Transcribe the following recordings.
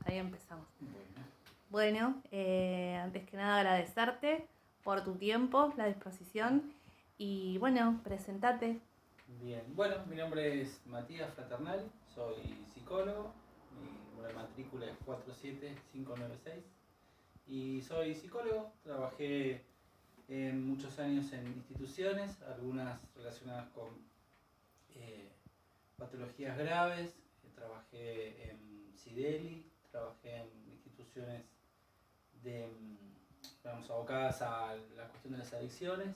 ahí empezamos. Bueno, antes que nada agradecerte por tu tiempo, la disposición y bueno, presentate. Bien, bueno, mi nombre es Matías Fraternal, soy psicólogo, mi número de matrícula es 47596 y soy psicólogo, trabajé muchos años en instituciones, algunas relacionadas con patologías graves, trabajé en Sideli, trabajé en instituciones abocadas a la cuestión de las adicciones,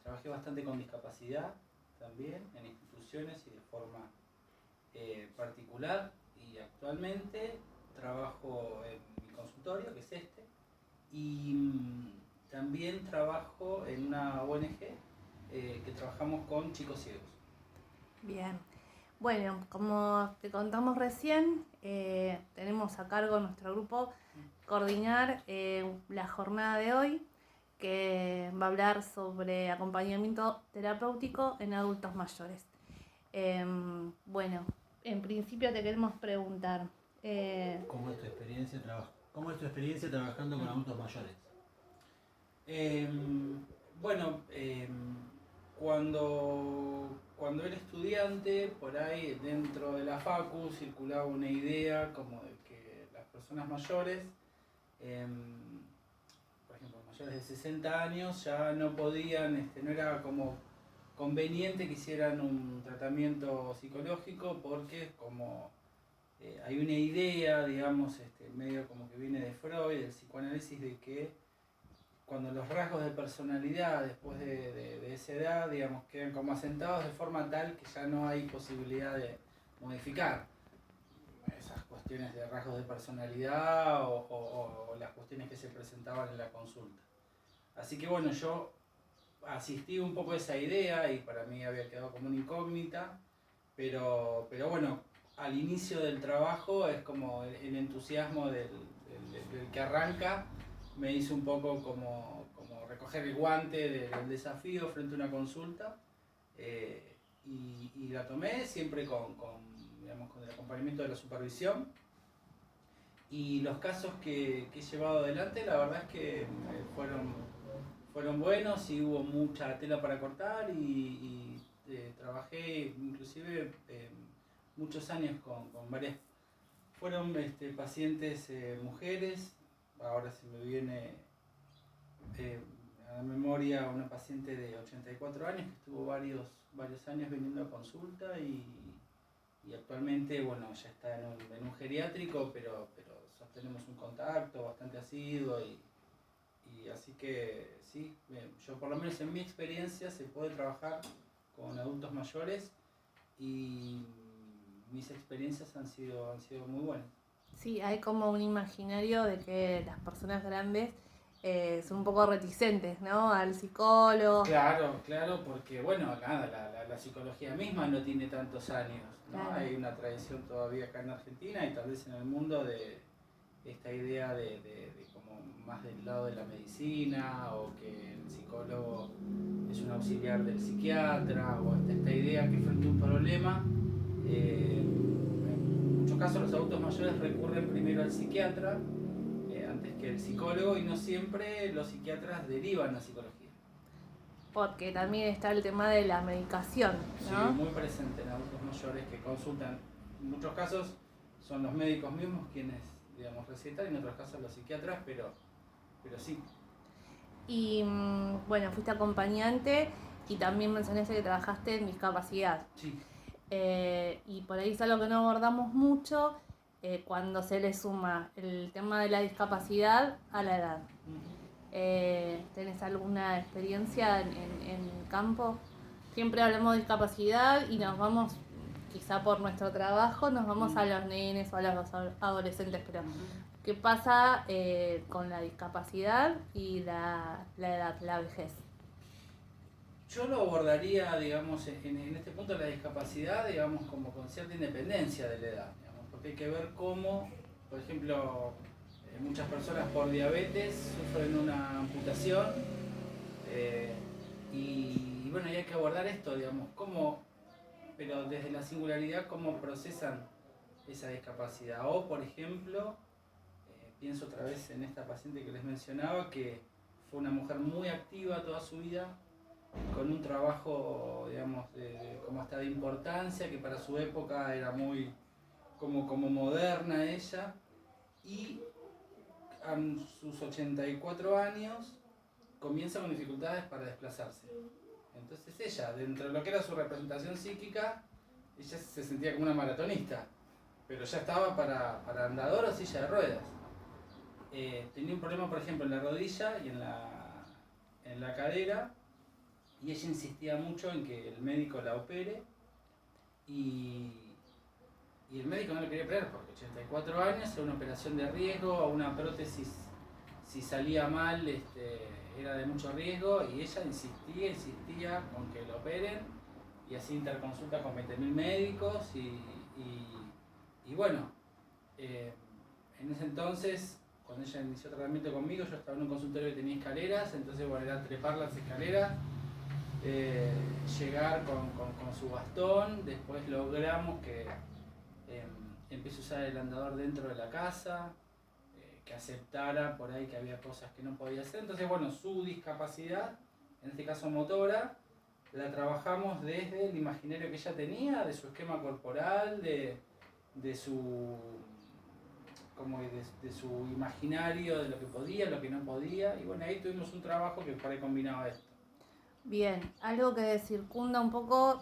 trabajé bastante con discapacidad también en instituciones y de forma particular, y actualmente trabajo en mi consultorio, que es este, y también trabajo en una ONG que trabajamos con chicos ciegos. Bien, bueno, como te contamos recién, tenemos a cargo nuestro grupo coordinar la jornada de hoy, que va a hablar sobre acompañamiento terapéutico en adultos mayores. Bueno, en principio te queremos preguntar... ¿Cómo es tu experiencia trabajando con adultos mayores? Cuando era estudiante, por ahí dentro de la facu circulaba una idea como de que las personas mayores, por ejemplo, mayores de 60 años, ya no podían, no era como conveniente que hicieran un tratamiento psicológico porque como hay una idea, digamos, medio como que viene de Freud, del psicoanálisis, de que cuando los rasgos de personalidad después de esa edad, digamos, quedan como asentados de forma tal que ya no hay posibilidad de modificar esas cuestiones de rasgos de personalidad o las cuestiones que se presentaban en la consulta. Así que bueno, yo asistí un poco a esa idea y para mí había quedado como una incógnita, pero bueno, al inicio del trabajo es como el entusiasmo del que arranca, me hizo un poco como recoger el guante del desafío frente a una consulta, y la tomé siempre con el acompañamiento de la supervisión. Y los casos que he llevado adelante, la verdad es que fueron buenos y hubo mucha tela para cortar, y trabajé inclusive muchos años con varias, fueron pacientes mujeres. Ahora se me viene a la memoria una paciente de 84 años que estuvo varios años viniendo a consulta, y actualmente bueno, ya está en un geriátrico, pero sostenemos un contacto bastante asiduo, y así que sí, yo por lo menos en mi experiencia se puede trabajar con adultos mayores y mis experiencias han sido muy buenas. Sí, hay como un imaginario de que las personas grandes son un poco reticentes, ¿no? Al psicólogo. Claro, porque bueno, nada, la psicología misma no tiene tantos años, ¿no? Claro. Hay una tradición todavía acá en Argentina y tal vez en el mundo de esta idea de como más del lado de la medicina, o que el psicólogo es un auxiliar del psiquiatra, o esta idea que frente a un problema, en muchos casos los adultos mayores recurren primero al psiquiatra antes que el psicólogo, y no siempre los psiquiatras derivan a psicología. Porque también está el tema de la medicación, ¿no? Sí, muy presente en adultos mayores que consultan. En muchos casos son los médicos mismos quienes, digamos, recetan, y en otros casos los psiquiatras, pero sí. Y bueno, fuiste acompañante y también mencionaste que trabajaste en discapacidad. Sí. Y por ahí es algo que no abordamos mucho cuando se le suma el tema de la discapacidad a la edad. ¿Tenés alguna experiencia en el campo? Siempre hablamos de discapacidad y nos vamos, quizá por nuestro trabajo, nos vamos a los nenes o a los adolescentes, pero ¿qué pasa con la discapacidad y la edad, la vejez? Yo lo abordaría, digamos, en este punto la discapacidad, digamos, como con cierta independencia de la edad, digamos, porque hay que ver cómo, por ejemplo, muchas personas por diabetes sufren una amputación, y bueno, y hay que abordar esto, digamos, cómo, pero desde la singularidad, cómo procesan esa discapacidad. O, por ejemplo, pienso otra vez en esta paciente que les mencionaba, que fue una mujer muy activa toda su vida, con un trabajo, digamos, como hasta de importancia, que para su época era muy como moderna ella, y a sus 84 años comienza con dificultades para desplazarse. Entonces ella, dentro de lo que era su representación psíquica, ella se sentía como una maratonista, pero ya estaba para andador o silla de ruedas. Tenía un problema, por ejemplo, en la rodilla y en la cadera, y ella insistía mucho en que el médico la opere, y el médico no le quería operar porque 84 años era una operación de riesgo, una prótesis, si salía mal era de mucho riesgo, y ella insistía con que lo operen, y así interconsulta con 20.000 médicos, y bueno, en ese entonces, cuando ella inició tratamiento conmigo, yo estaba en un consultorio que tenía escaleras, entonces bueno, era trepar las escaleras, llegar con su bastón. Después logramos que empiece a usar el andador dentro de la casa, que aceptara por ahí que había cosas que no podía hacer. Entonces bueno, su discapacidad, en este caso motora, la trabajamos desde el imaginario que ella tenía, de su esquema corporal, de su imaginario, de lo que podía, lo que no podía, y bueno, ahí tuvimos un trabajo que por ahí combinaba esto. Bien, algo que circunda un poco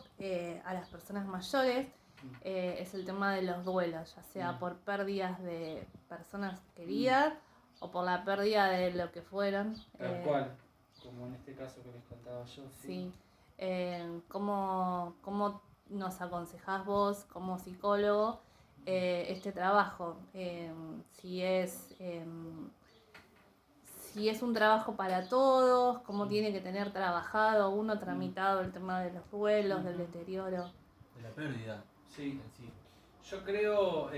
a las personas mayores es el tema de los duelos, ya sea por pérdidas de personas queridas o por la pérdida de lo que fueron. Tal cual, como en este caso que les contaba yo. Sí. ¿Cómo nos aconsejás vos como psicólogo este trabajo? Si es un trabajo para todos, cómo tiene que tener trabajado uno, tramitado el tema de los duelos, del deterioro. De la pérdida. Sí. Yo creo, a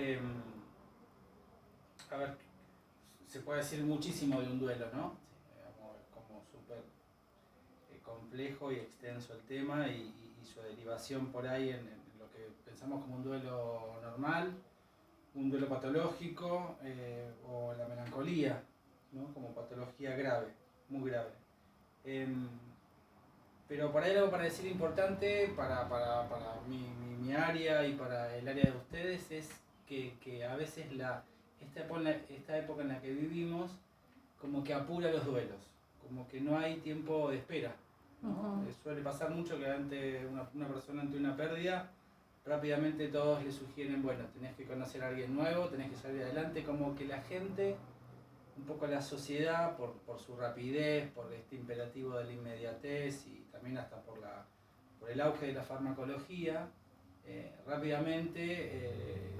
ver, se puede decir muchísimo de un duelo, ¿no? Como súper complejo y extenso el tema, y su derivación por ahí en lo que pensamos como un duelo normal, un duelo patológico, o la melancolía, ¿no? Como patología grave, muy grave. Pero por ahí algo para decir importante para mi área y para el área de ustedes es que a veces esta época en la que vivimos como que apura los duelos, como que no hay tiempo de espera, ¿no? Suele pasar mucho que ante una persona ante una pérdida, rápidamente todos le sugieren, bueno, tenés que conocer a alguien nuevo, tenés que salir adelante, como que la gente, un poco la sociedad, por su rapidez, por este imperativo de la inmediatez, y también hasta por el auge de la farmacología, rápidamente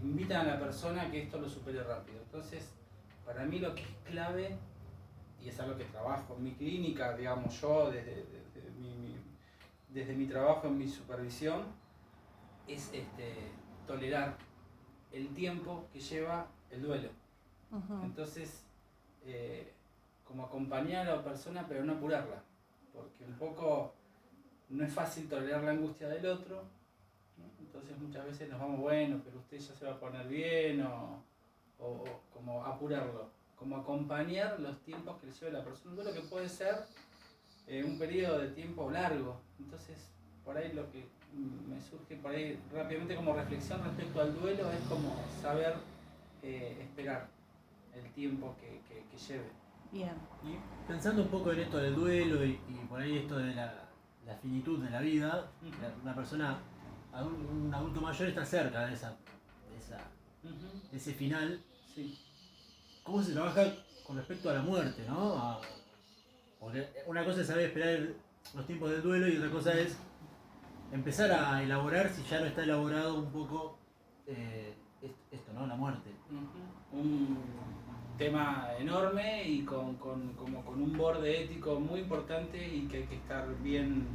invitan a la persona a que esto lo supere rápido. Entonces, para mí lo que es clave, y es algo que trabajo en mi clínica, digamos yo, desde mi trabajo en mi supervisión, es tolerar el tiempo que lleva el duelo. Entonces, como acompañar a la persona, pero no apurarla, porque un poco no es fácil tolerar la angustia del otro, ¿no? Entonces muchas veces nos vamos, bueno, pero usted ya se va a poner bien, o como apurarlo, como acompañar los tiempos que le lleva la persona, un duelo que puede ser un periodo de tiempo largo. Entonces, por ahí lo que me surge por ahí rápidamente como reflexión respecto al duelo es como saber esperar el tiempo que lleve. Bien. Y pensando un poco en esto del duelo y por ahí esto de la finitud de la vida, una persona, un adulto mayor está cerca de ese final. Sí. ¿Cómo se trabaja con respecto a la muerte, ¿no? Porque una cosa es saber esperar los tiempos del duelo, y otra cosa es empezar a elaborar, si ya no está elaborado un poco, esto, ¿no? La muerte. Un tema enorme y con un borde ético muy importante, y que hay que estar bien,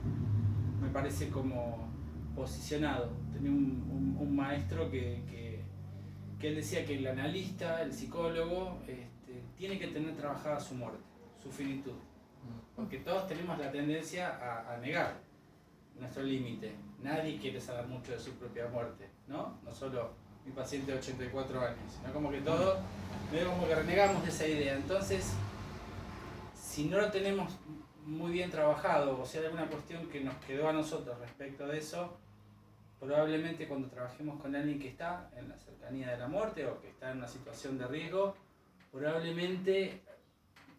me parece, como posicionado. Tenía un maestro que él decía que el analista, el psicólogo, tiene que tener trabajada su muerte, su finitud, porque todos tenemos la tendencia a negar nuestro límite. Nadie quiere saber mucho de su propia muerte, ¿no? No solo mi paciente de 84 años, sino como que todo, medio como que renegamos de esa idea. Entonces, si no lo tenemos muy bien trabajado, o si hay alguna cuestión que nos quedó a nosotros respecto de eso, probablemente cuando trabajemos con alguien que está en la cercanía de la muerte o que está en una situación de riesgo, probablemente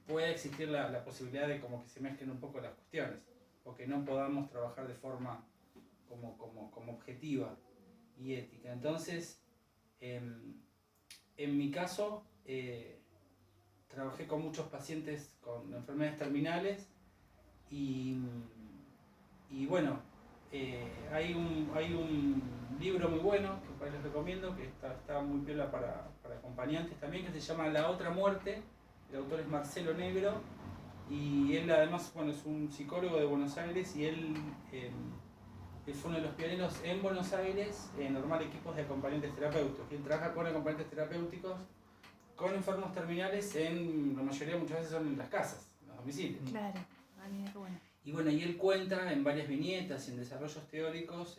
pueda existir la posibilidad de como que se mezclen un poco las cuestiones, o que no podamos trabajar de forma como objetiva y ética. Entonces, en mi caso, trabajé con muchos pacientes con enfermedades terminales y bueno, hay un libro muy bueno que por ahí les recomiendo, que está muy piola para acompañantes también, que se llama La Otra Muerte. El autor es Marcelo Negro y él además, bueno, es un psicólogo de Buenos Aires y él fue uno de los pioneros en Buenos Aires en armar equipos de acompañantes terapéuticos. Él trabaja con acompañantes terapéuticos con enfermos terminales, la mayoría muchas veces son en las casas, en los domicilios. Claro, qué bueno. Y bueno, y él cuenta en varias viñetas y en desarrollos teóricos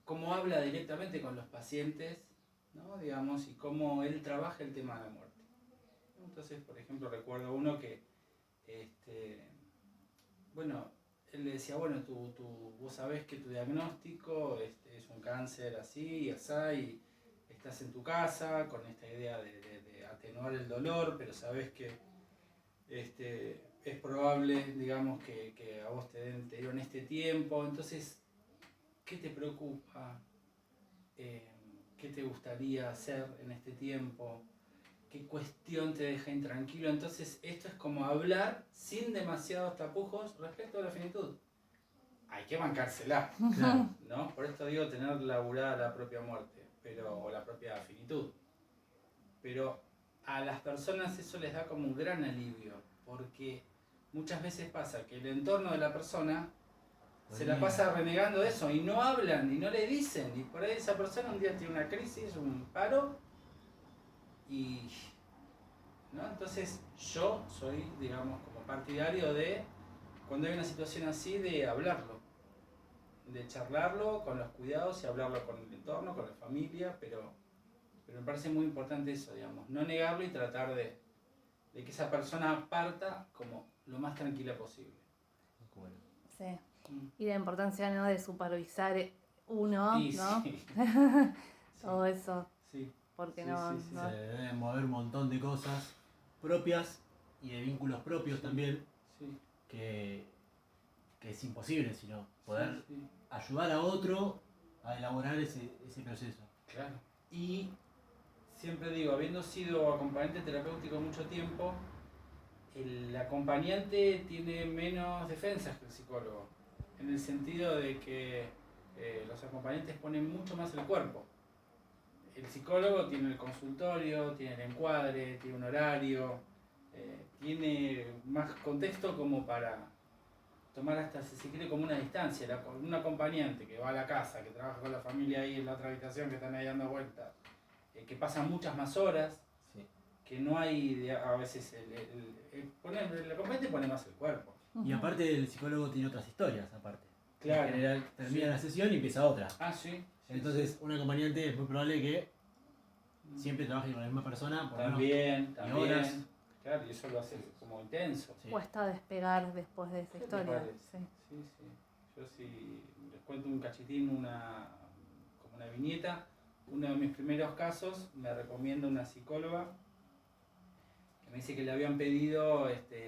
cómo habla directamente con los pacientes, ¿no? Digamos, y cómo él trabaja el tema de la muerte. Entonces, por ejemplo, recuerdo uno que, bueno, él le decía, bueno, vos sabés que tu diagnóstico es un cáncer así y así, y estás en tu casa con esta idea de atenuar el dolor, pero sabés que es probable, digamos, que a vos te dieron este tiempo. Entonces, ¿qué te preocupa? ¿Qué te gustaría hacer en este tiempo? ¿Qué cuestión te deja intranquilo? Entonces, esto es como hablar sin demasiados tapujos respecto a la finitud. Hay que bancársela, Claro. ¿no? Por esto digo tener laburada la propia muerte, o la propia finitud. Pero a las personas eso les da como un gran alivio, porque muchas veces pasa que el entorno de la persona se la pasa renegando de eso y no hablan y no le dicen, y por ahí esa persona un día tiene una crisis, un paro, y ¿no? Entonces yo soy, digamos, como partidario de, cuando hay una situación así, de hablarlo, de charlarlo con los cuidados y hablarlo con el entorno, con la familia, pero me parece muy importante eso, digamos, no negarlo y tratar de que esa persona parta como lo más tranquila posible. Bueno. Sí. Y la importancia, ¿no?, de supervisar uno, Y ¿no? sí. Todo eso. Sí. Porque Sí, no, sí, sí. no- Se deben mover un montón de cosas propias y de vínculos propios también, Sí. que es imposible sino poder Sí. ayudar a otro a elaborar ese proceso. Claro. Y siempre digo, habiendo sido acompañante terapéutico mucho tiempo, el acompañante tiene menos defensas que el psicólogo, en el sentido de que los acompañantes ponen mucho más el cuerpo. El psicólogo tiene el consultorio, tiene el encuadre, tiene un horario, tiene más contexto como para tomar hasta, si se quiere, como una distancia. Un acompañante que va a la casa, que trabaja con la familia ahí en la otra habitación, que están ahí dando vueltas, que pasa muchas más horas, Sí. que no hay, a veces, el acompañante pone más el cuerpo. Y aparte el psicólogo tiene otras historias aparte. Claro. En general termina Sí. la sesión y empieza otra. Ah, sí. Entonces un acompañante es muy probable que siempre trabaje con la misma persona por También. horas. Claro, y eso lo hace como intenso. Sí. Cuesta despegar después de esa ¿Qué te historia. parece? Sí. Sí. Yo si les cuento un cachitín, como una viñeta, uno de mis primeros casos, me recomienda una psicóloga que me dice que le habían pedido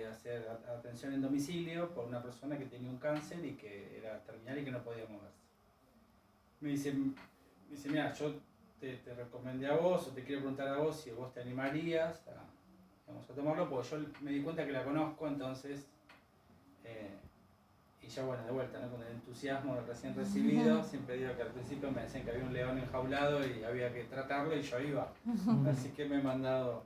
hacer atención en domicilio por una persona que tenía un cáncer y que era terminal y que no podía moverse. Me dice, mira, yo te recomendé a vos, o te quiero preguntar a vos si vos te animarías a tomarlo, porque yo me di cuenta que la conozco, entonces, y ya bueno, de vuelta, ¿no?, con el entusiasmo del recién recibido, siempre digo que al principio me decían que había un león enjaulado y había que tratarlo y yo iba. Así que me he mandado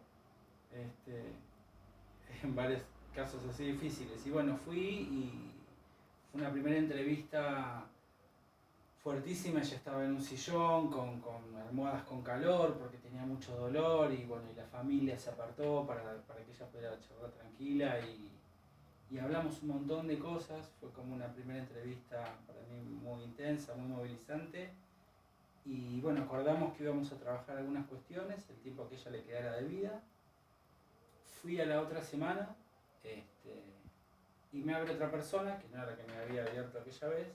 en varios casos así difíciles. Y bueno, fui y fue una primera entrevista fuertísima. Ella estaba en un sillón con almohadas con calor porque tenía mucho dolor, y bueno, y la familia se apartó para que ella pudiera charlar tranquila, y hablamos un montón de cosas. Fue como una primera entrevista para mí muy intensa, muy movilizante, Y bueno, acordamos que íbamos a trabajar algunas cuestiones, el tiempo que ella le quedara de vida. Fui a la otra semana y me abre otra persona, que no era la que me había abierto aquella vez.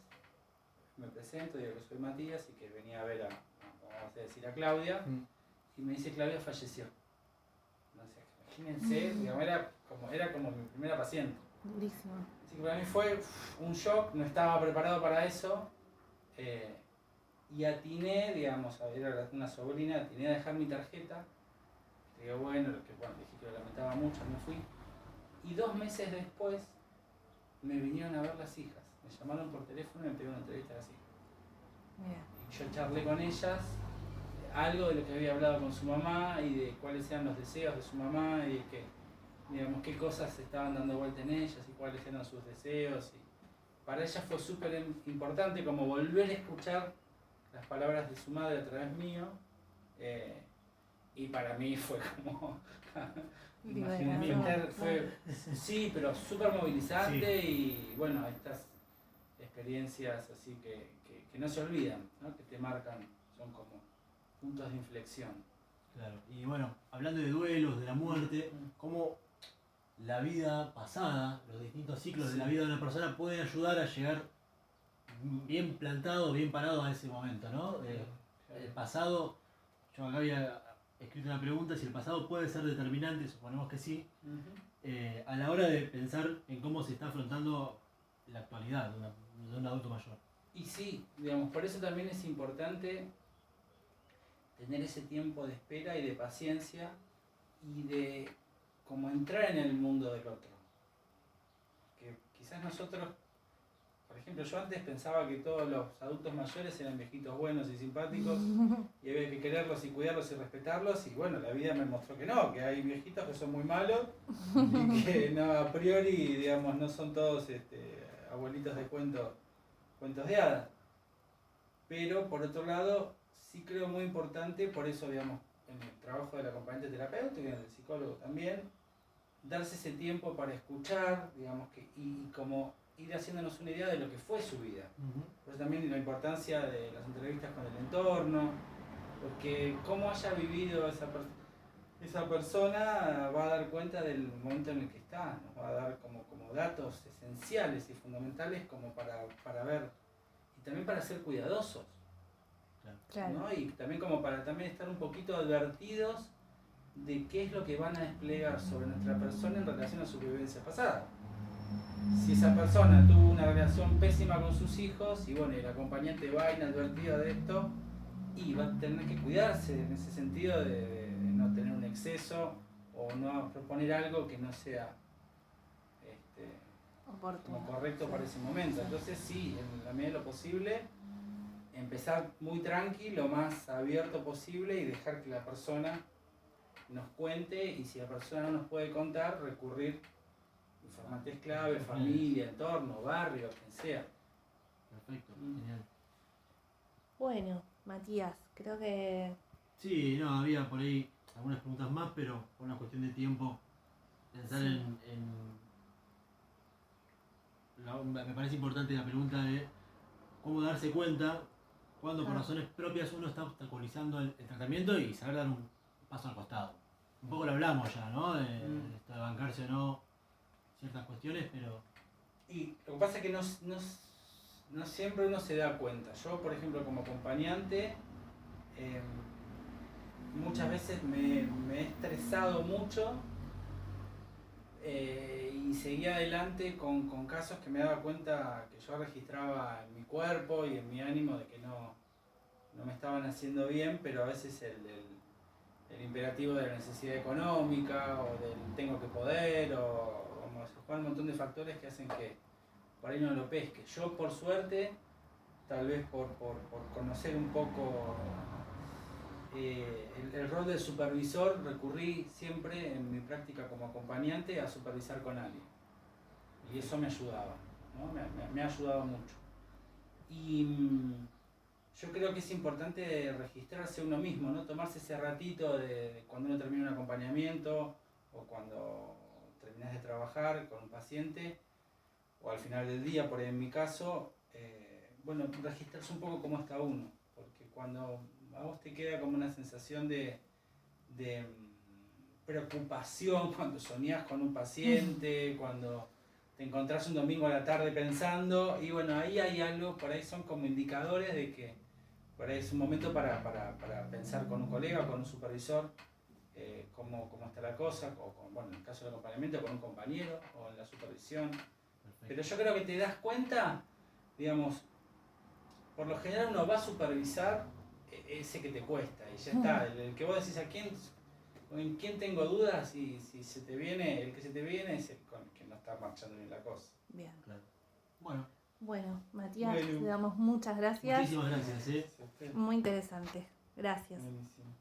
Me presento, digo que soy Matías y que venía a ver vamos a decir, a Claudia. Y me dice, Claudia falleció. No sé, imagínense, digamos, era como mi primera paciente. Durísimo. Así que para mí fue un shock, no estaba preparado para eso. Y atiné, digamos, era una sobrina, atiné a dejar mi tarjeta. Digo, bueno, dije que lo lamentaba mucho, me fui. Y 2 meses después me vinieron a ver las hijas. Me llamaron por teléfono y me pidieron una entrevista a las hijas. Mira. Y yo charlé con ellas algo de lo que había hablado con su mamá y de cuáles eran los deseos de su mamá y que, digamos, qué cosas se estaban dando vuelta en ellas y cuáles eran sus deseos. Y para ellas fue súper importante como volver a escuchar las palabras de su madre a través mío. Y para mí fue como, imagínate, sí, pero súper movilizante. Sí. Y bueno, estas experiencias así que no se olvidan, ¿no? Que te marcan, son como puntos de inflexión. Claro, y bueno, hablando de duelos, de la muerte, cómo la vida pasada, los distintos ciclos de la vida de una persona pueden ayudar a llegar bien plantado, bien parado a ese momento, ¿no? El pasado, yo acá había escrito una pregunta, si el pasado puede ser determinante, suponemos que sí, a la hora de pensar en cómo se está afrontando la actualidad de un adulto mayor. Y sí, digamos, por eso también es importante tener ese tiempo de espera y de paciencia y de como entrar en el mundo del otro. Que quizás nosotros, por ejemplo, yo antes pensaba que todos los adultos mayores eran viejitos buenos y simpáticos y había que quererlos y cuidarlos y respetarlos, y bueno, la vida me mostró que no, que hay viejitos que son muy malos y que no, a priori, digamos, no son todos abuelitos de cuentos de hadas. Pero por otro lado, sí creo muy importante, por eso, digamos, en el trabajo del acompañante terapéutico y en el del psicólogo también, darse ese tiempo para escuchar, digamos, y como ir haciéndonos una idea de lo que fue su vida. Por eso también la importancia de las entrevistas con el entorno, porque cómo haya vivido esa persona va a dar cuenta del momento en el que está, nos va a dar como datos esenciales y fundamentales como para ver, y también para ser cuidadosos. Claro. ¿No? Y también como para también estar un poquito advertidos de qué es lo que van a desplegar sobre nuestra persona en relación a su vivencia pasada. Si esa persona tuvo una relación pésima con sus hijos y bueno, el acompañante va inadvertido de esto y va a tener que cuidarse en ese sentido de no tener un exceso o no proponer algo que no sea como correcto para ese momento. Entonces sí, en la medida de lo posible, empezar muy tranqui, lo más abierto posible y dejar que la persona nos cuente, y si la persona no nos puede contar, recurrir a informantes clave, familia, entorno, barrio, quien sea. Perfecto, genial. Bueno, Matías, creo que... Sí, no, había por ahí algunas preguntas más, pero por una cuestión de tiempo, pensar me parece importante la pregunta de cómo darse cuenta cuando por razones propias uno está obstaculizando el tratamiento y saber dar un paso al costado. Un poco lo hablamos ya, ¿no? De esto de bancarse o no ciertas cuestiones, pero... Y lo que pasa es que no siempre uno se da cuenta. Yo, por ejemplo, como acompañante, muchas veces me he estresado mucho y seguía adelante con casos que me daba cuenta que yo registraba en mi cuerpo y en mi ánimo de que no me estaban haciendo bien, pero a veces el imperativo de la necesidad económica o del tengo que poder o como se juegan un montón de factores que hacen que por ahí no lo pesque. Yo, por suerte, tal vez por conocer un poco el rol del supervisor, recurrí siempre en mi práctica como acompañante a supervisar con alguien. Y eso me ayudaba, ¿no? Me ha ayudado mucho. Y yo creo que es importante registrarse uno mismo, ¿no? Tomarse ese ratito de cuando uno termina un acompañamiento o cuando terminas de trabajar con un paciente o al final del día, por ahí en mi caso, bueno, registrarse un poco cómo está uno, porque cuando a vos te queda como una sensación de preocupación cuando soñás con un paciente, cuando te encontrás un domingo a la tarde pensando, y bueno, ahí hay algo, por ahí son como indicadores de que por ahí es un momento para pensar con un colega, con un supervisor, cómo está la cosa, o bueno, en el caso del acompañamiento, con un compañero o en la supervisión. Perfecto. Pero yo creo que te das cuenta, digamos, por lo general uno va a supervisar ese que te cuesta, y ya está, el que vos decís en quién tengo dudas, y si se te viene, el que se te viene es el con el que no está marchando bien la cosa. Bien. Claro. Bueno, Bueno, Matías, Bueno. te damos muchas gracias. muchísimas gracias. Gracias a usted. Muy interesante. Gracias. Buenísimo.